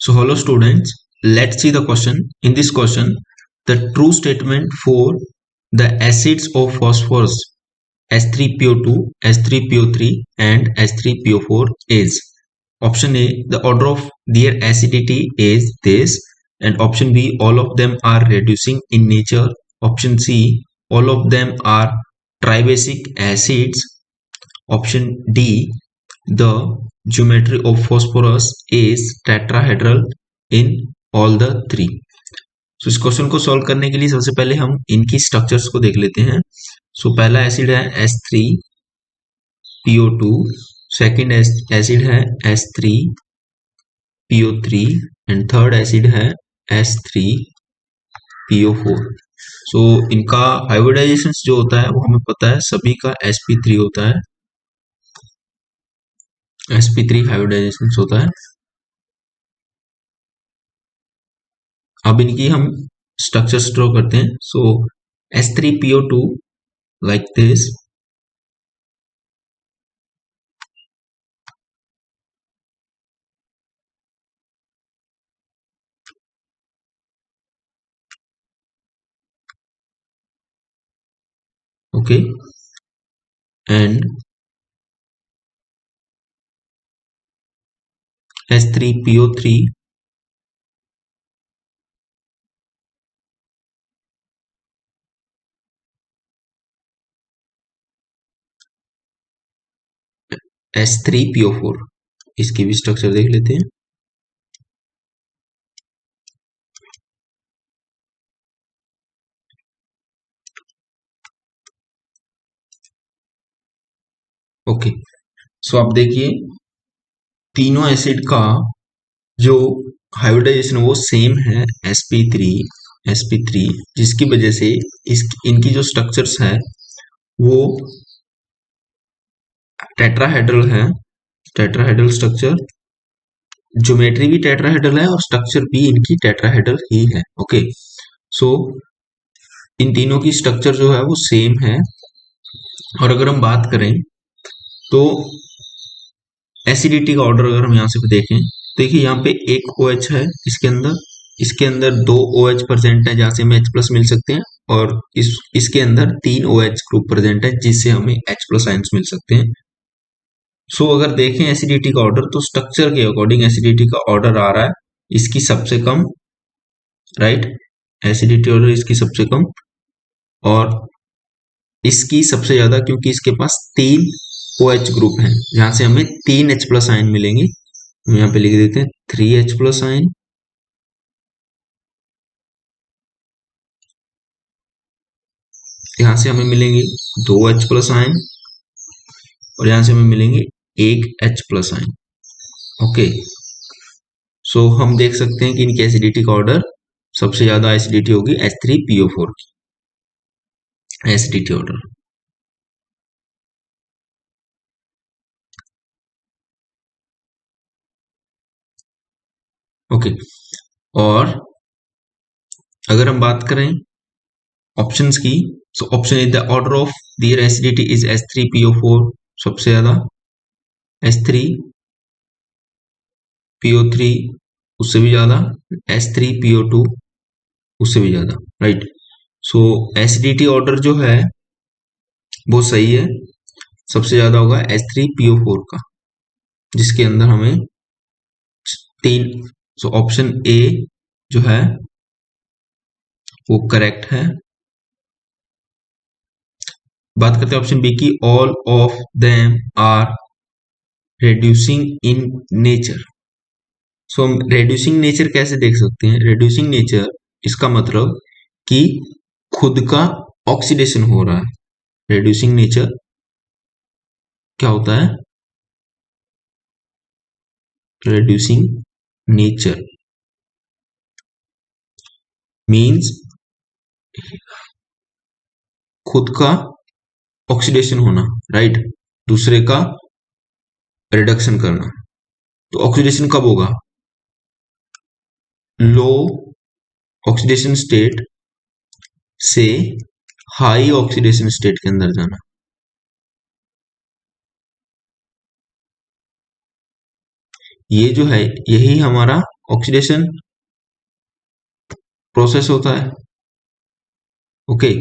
So hello students, let's see the question. In this question, the true statement for the acids of phosphorus S3PO2, S3PO3 and S3PO4 is option A, the order of their acidity is this, and option B, all of them are reducing in nature. Option C, all of them are tribasic acids. Option D, the geometry of phosphorus is tetrahedral in all the three. So इस question को solve करने के लिए सबसे पहले हम इनकी structures को देख लेते हैं. सो पहला एसिड है S3PO2, सेकंड एसिड है S3PO3 एंड थर्ड एसिड है S3PO4. सो इनका हाइब्रिडाइजेशन जो होता है वो हमें पता है, सभी का sp3 होता है, sp3 हाइब्रिडाइजेशन होता है. अब इनकी हम स्ट्रक्चर्स ड्रॉ करते हैं. सो S3PO2 like this, okay, and S3PO3 S3PO4. इसकी भी स्ट्रक्चर देख लेते हैं. ओके, सो आप देखिए तीनों एसिड का जो हाइब्रिडाइजेशन वो सेम है sp3, जिसकी वजह से इनकी जो स्ट्रक्चर्स है वो टेट्राहेड्रल है, टेट्राहेड्रल स्ट्रक्चर. ज्योमेट्री भी टेट्राहेड्रल है और स्ट्रक्चर भी इनकी टेट्राहेड्रल ही है. ओके, सो इन तीनों की स्ट्रक्चर जो है वो सेम है. और अगर हम बात करें तो एसिडिटी का ऑर्डर अगर हम यहाँ से देखें, देखिए यहाँ पे एक OH है इसके अंदर दो OH प्रेजेंट है जहाँ से हमें H प्लस मिल सकते हैं, और इसके अंदर तीन OH ग्रुप प्रेजेंट है जिससे हमें H प्लस आयंस मिल सकते हैं. सो अगर देखें एसिडिटी का ऑर्डर तो स्ट्रक्चर के अकॉर्डिंग एसिडिटी का ऑर्डर आ रहा है इसकी सबसे कम, राइट, एसिडिटी ऑर्डर इसकी सबसे कम और इसकी सबसे ज्यादा, क्योंकि इसके पास तीन OH ग्रुप हैं जहां से हमें तीन H प्लस आयन मिलेंगे. हम यहाँ पे लिख देते हैं 3H प्लस आयन, यहां से हमें मिलेंगे 2H प्लस आयन और यहां से हमें मिलेंगे एक H प्लस आयन. ओके, सो हम देख सकते हैं कि इनकी एसिडिटी का ऑर्डर सबसे ज्यादा एसिडिटी होगी S3PO4 की एसिडिटी ऑर्डर. ओके, और अगर हम बात करें ऑप्शंस की, so option is the order of their acidity is S3PO4 सबसे ज्यादा, S3PO3 उससे भी ज्यादा, S3PO2 उससे भी ज्यादा, राइट. सो एसिडिटी ऑर्डर जो है वो सही है, सबसे ज्यादा होगा S3PO4 का जिसके अंदर हमें तीन. सो ऑप्शन ए जो है वो करेक्ट है. बात करते हैं ऑप्शन बी की, all of them are reducing in nature. So हम रेड्यूसिंग नेचर कैसे देख सकते हैं? रेड्यूसिंग नेचर इसका मतलब कि खुद का ऑक्सीडेशन हो रहा है. रेड्यूसिंग नेचर क्या होता है? रेड्यूसिंग नेचर मीन्स खुद का ऑक्सीडेशन होना, राइट, दूसरे का रिडक्शन करना. तो ऑक्सीडेशन कब होगा? लो ऑक्सीडेशन स्टेट से हाई ऑक्सीडेशन स्टेट के अंदर जाना. ये जो है यही हमारा ऑक्सीडेशन प्रोसेस होता है। ओके,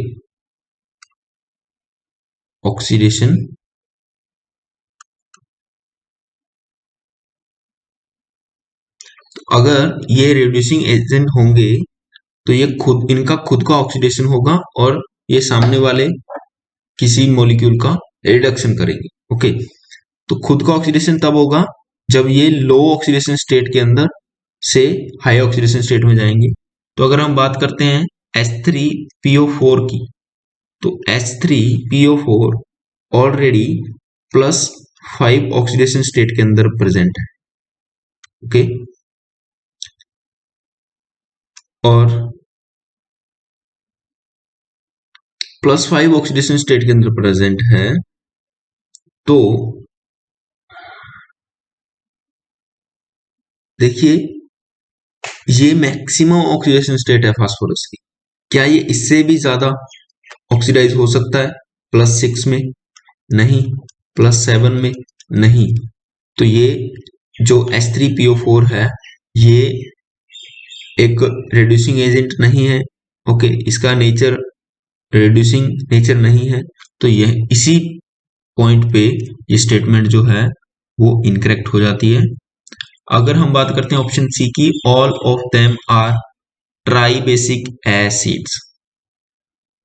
ऑक्सीडेशन अगर ये रिड्यूसिंग एजेंट होंगे तो ये खुद इनका खुद का ऑक्सीडेशन होगा और ये सामने वाले किसी मॉलिक्यूल का रिडक्शन करेंगे। ओके, तो खुद का ऑक्सीडेशन तब होगा जब ये लो ऑक्सीडेशन स्टेट के अंदर से हाई ऑक्सीडेशन स्टेट में जाएंगे। तो अगर हम बात करते हैं H3PO4 की, तो H3PO4 ऑलरेडी +5 ऑक्सीडेशन स्टेट के अंदर प्रेजेंट है। ओके, और +5 ऑक्सीडेशन स्टेट के अंदर प्रेजेंट है, तो देखिए ये मैक्सिमम ऑक्सीडेशन स्टेट है फास्फोरस की। क्या ये इससे भी ज्यादा ऑक्सीडाइज हो सकता है? +6 में नहीं, +7 में नहीं। तो ये जो H3PO4 है ये एक रिड्यूसिंग एजेंट नहीं है। ओके, इसका नेचर रिड्यूसिंग नेचर नहीं है, तो यह इसी पॉइंट पे ये स्टेटमेंट जो है वो इनकरेक्ट हो जाती है। अगर हम बात करते हैं ऑप्शन सी की, all of them are tribasic acids,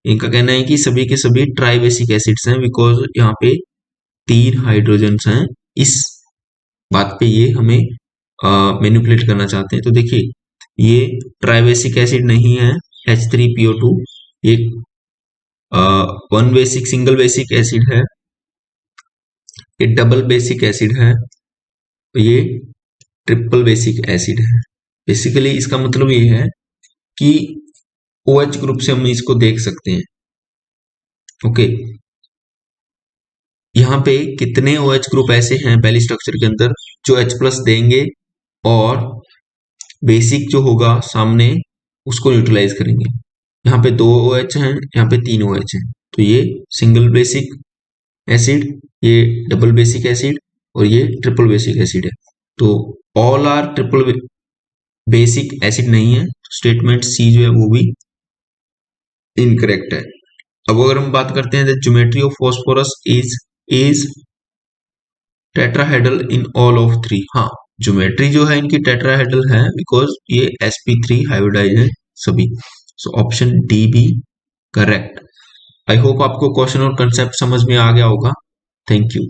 इनका कहना है कि सभी के सभी ट्राई बेसिक एसिड्स हैं, बिकॉज यहाँ पे 3 हाइड्रोजन्स हैं। इस बात पे ये हमें मैनिपुलेट करना चाहते हैं। तो देखिए ये ट्राई बेसिक एसिड नहीं है H3PO2, ये 1 बेसिक सिंगल बेसिक एसिड है, ये डबल बेसिक एसिड है, ये ट्रिपल बेसिक एसिड है। बेसिकली इसका मतलब ये है कि OH ग्रुप से हम इसको देख सकते हैं। ओके, यहाँ पे कितने OH ग्रुप ऐसे हैं पहली स्ट्रक्चर के अंदर जो H+ देंगे और बेसिक जो होगा सामने उसको न्यूट्रलाइज करेंगे। यहाँ पे 2 OH हैं, यहाँ पे 3 OH हैं, तो ये सिंगल बेसिक एसिड, ये डबल बेसिक एसिड और ये ट्रिपल बेसिक एसिड है। तो all R triple basic acid नहीं है, स्टेटमेंट सी जो है वो भी इनकरेक्ट है। अब अगर हम बात करते हैं the geometry of phosphorus is tetrahedral in all of 3, हाँ ज्योमेट्री जो है इनकी टेट्राहेड्रल है बिकॉज ये sp3 हाइब्रिडाइज है सभी। So option D be correct. I hope आपको क्वेश्चन और कंसेप्ट समझ में आ गया होगा। Thank you.